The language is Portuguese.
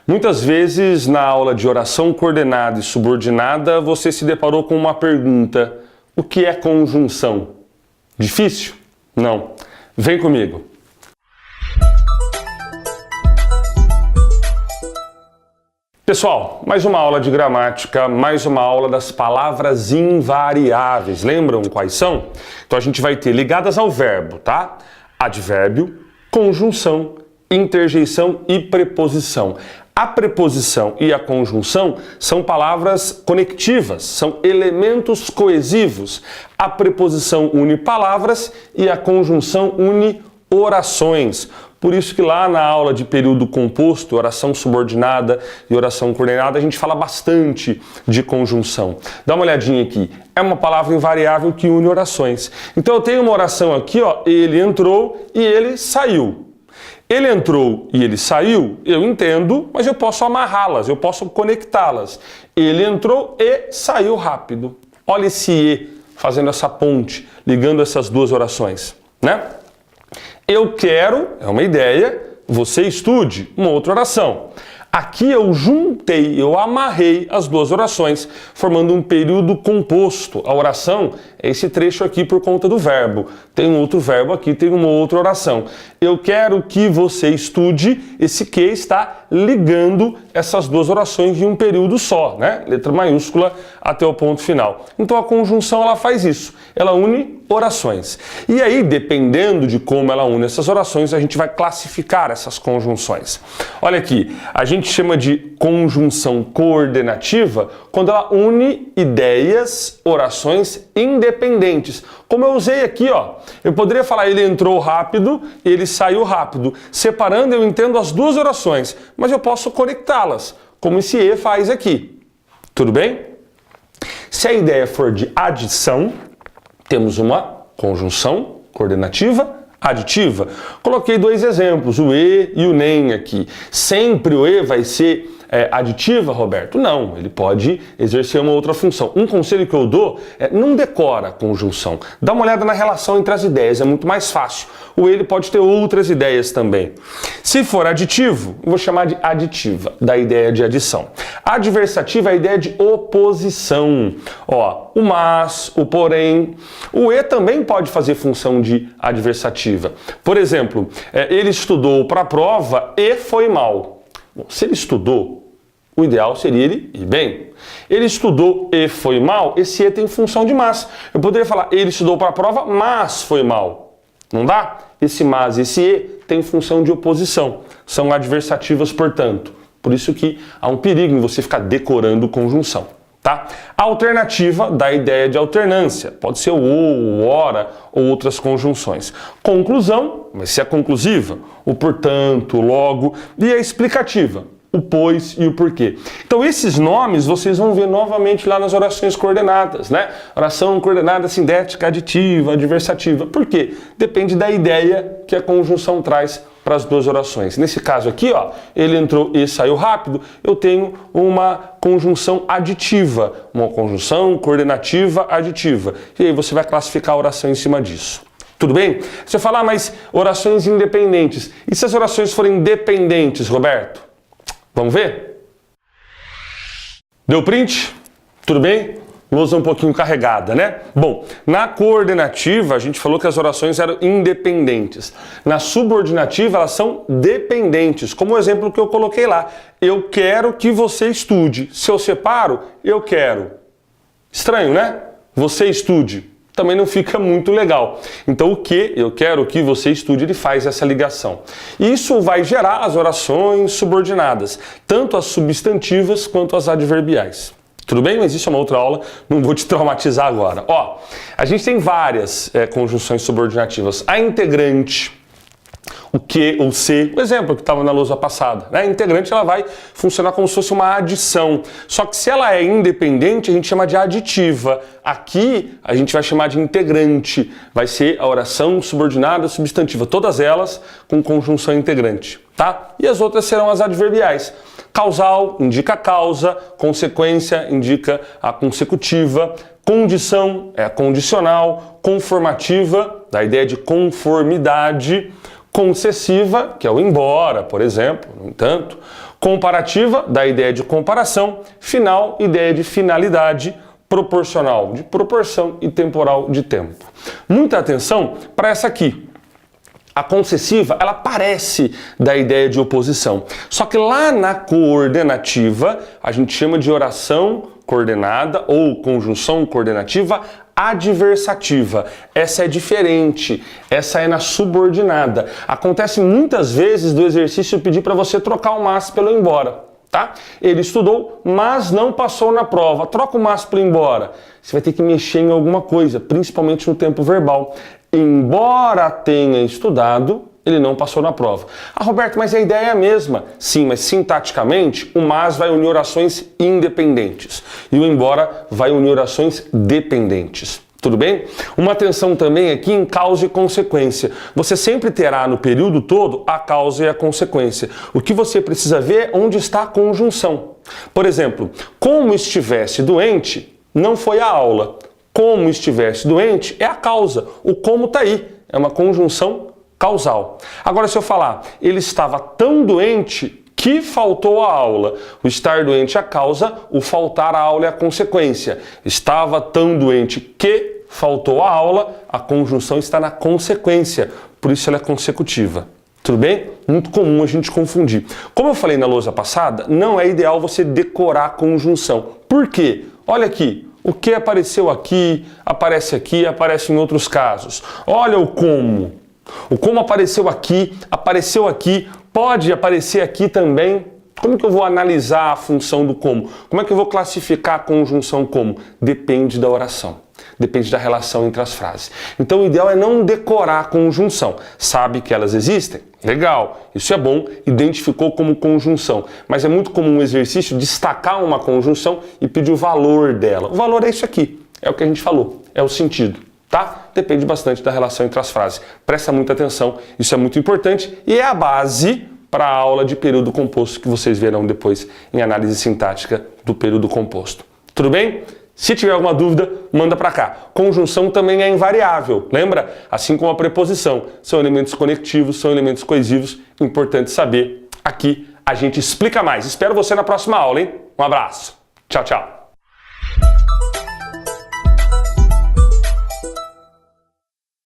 Muitas vezes, na aula de oração coordenada e subordinada, você se deparou com uma pergunta: o que é conjunção? Difícil? Não. Vem comigo. Pessoal, mais uma aula de gramática, mais uma aula das palavras invariáveis. Lembram quais são? Então a gente vai ter ligadas ao verbo, tá? Advérbio, conjunção, interjeição e preposição. A preposição e a conjunção são palavras conectivas, são elementos coesivos. A preposição une palavras e a conjunção une orações. Por isso que lá na aula de período composto, oração subordinada e oração coordenada, a gente fala bastante de conjunção. Dá uma olhadinha aqui. É uma palavra invariável que une orações. Então eu tenho uma oração aqui, ó, ele entrou e ele saiu. Ele entrou e ele saiu, eu entendo, mas eu posso amarrá-las, eu posso conectá-las. Ele entrou e saiu rápido. Olha esse e fazendo essa ponte, ligando essas duas orações, né? Eu quero, é uma ideia, você estude, uma outra oração. Aqui eu juntei, eu amarrei as duas orações, formando um período composto. A oração é esse trecho aqui por conta do verbo. Tem um outro verbo aqui, tem uma outra oração. Eu quero que você estude, esse que está ligando essas duas orações em um período só, né? Letra maiúscula até o ponto final. Então a conjunção ela faz isso, ela une orações. E aí, dependendo de como ela une essas orações, a gente vai classificar essas conjunções. Olha aqui, a gente chama de conjunção coordenativa quando ela une ideias, orações independentes. Como eu usei aqui, ó, eu poderia falar ele entrou rápido, ele saiu rápido. Separando, eu entendo as duas orações, mas eu posso conectá-las, como esse e faz aqui. Tudo bem? Se a ideia for de adição, temos uma conjunção coordenativa aditiva. Coloquei dois exemplos, o e e o nem aqui. Sempre o e vai ser aditiva, Roberto? Não, ele pode exercer uma outra função. Um conselho que eu dou é não decora a conjunção. Dá uma olhada na relação entre as ideias, é muito mais fácil. O ele pode ter outras ideias também. Se for aditivo, eu vou chamar de aditiva, da ideia de adição. Adversativa é a ideia de oposição. Ó, o mas, o porém. O e também pode fazer função de adversativa. Por exemplo, ele estudou para a prova e foi mal. Bom, se ele estudou, o ideal seria ele ir bem. Ele estudou e foi mal, esse e tem função de mas. Eu poderia falar, ele estudou para a prova, mas foi mal. Não dá? Esse mas e esse e tem função de oposição. São adversativas, portanto. Por isso que há um perigo em você ficar decorando conjunção. Tá? A alternativa da ideia de alternância. Pode ser o ou, o ora ou outras conjunções. Conclusão, vai ser a conclusiva. O portanto, o logo e a explicativa. O pois e o porquê. Então esses nomes vocês vão ver novamente lá nas orações coordenadas, né? Oração coordenada sindética, aditiva, adversativa. Por quê? Depende da ideia que a conjunção traz para as duas orações. Nesse caso aqui, ó, ele entrou e saiu rápido, eu tenho uma conjunção aditiva, uma conjunção coordenativa aditiva. E aí você vai classificar a oração em cima disso. Tudo bem? Você fala, mas orações independentes. E se as orações forem dependentes, Roberto? Vamos ver? Deu print? Tudo bem? Lousa um pouquinho carregada, né? Bom, na coordenativa a gente falou que as orações eram independentes. Na subordinativa elas são dependentes, como o exemplo que eu coloquei lá. Eu quero que você estude. Se eu separo, eu quero. Estranho, né? Você estude. Também não fica muito legal. Então o que eu quero que você estude, ele faz essa ligação. Isso vai gerar as orações subordinadas, tanto as substantivas quanto as adverbiais. Tudo bem? Mas isso é uma outra aula, não vou te traumatizar agora. Ó, a gente tem várias conjunções subordinativas. A integrante, o que, o se, o exemplo que estava na lousa passada, né? A integrante ela vai funcionar como se fosse uma adição. Só que se ela é independente, a gente chama de aditiva. Aqui a gente vai chamar de integrante. Vai ser a oração subordinada substantiva. Todas elas com conjunção integrante, tá? E as outras serão as adverbiais. Causal indica a causa, consequência indica a consecutiva, condição é a condicional, conformativa, da ideia de conformidade, concessiva, que é o embora, por exemplo, no entanto, Comparativa, dá a ideia de comparação. Final, ideia de finalidade. Proporcional, de proporção. E temporal, de tempo. Muita atenção para essa aqui. A concessiva, ela parece da ideia de oposição. Só que lá na coordenativa, a gente chama de oração coordenada ou conjunção coordenativa adversativa. Essa é diferente, essa é na subordinada. Acontece muitas vezes do exercício pedir para você trocar o mas pelo embora. Tá? Ele estudou, mas não passou na prova. Troca o mas pelo embora. Você vai ter que mexer em alguma coisa, principalmente no tempo verbal. Embora tenha estudado, ele não passou na prova. Ah, Roberto, mas a ideia é a mesma. Sim, mas sintaticamente, o mas vai unir orações independentes. E o embora vai unir orações dependentes. Tudo bem? Uma atenção também aqui em causa e consequência. Você sempre terá no período todo a causa e a consequência. O que você precisa ver é onde está a conjunção. Por exemplo, como estivesse doente, não foi a aula. Como estivesse doente é a causa. O como está aí. É uma conjunção causal. Agora, se eu falar, ele estava tão doente que faltou a aula. O estar doente é a causa, o faltar a aula é a consequência. Estava tão doente que faltou a aula, a conjunção está na consequência. Por isso ela é consecutiva. Tudo bem? Muito comum a gente confundir. Como eu falei na lousa passada, não é ideal você decorar a conjunção. Por quê? Olha aqui. O que apareceu aqui, aparece em outros casos. Olha o como. O como apareceu aqui, pode aparecer aqui também. Como que eu vou analisar a função do como? Como é que eu vou classificar a conjunção como? Depende da oração. Depende da relação entre as frases. Então o ideal é não decorar a conjunção. Sabe que elas existem? Legal, isso é bom, identificou como conjunção. Mas é muito comum um exercício destacar uma conjunção e pedir o valor dela. O valor é isso aqui, é o que a gente falou, é o sentido. Tá? Depende bastante da relação entre as frases. Presta muita atenção, isso é muito importante e é a base para a aula de período composto que vocês verão depois em análise sintática do período composto. Tudo bem? Se tiver alguma dúvida, manda para cá. Conjunção também é invariável, lembra? Assim como a preposição. São elementos conectivos, são elementos coesivos. Importante saber. Aqui a gente explica mais. Espero você na próxima aula, hein? Um abraço. Tchau, tchau.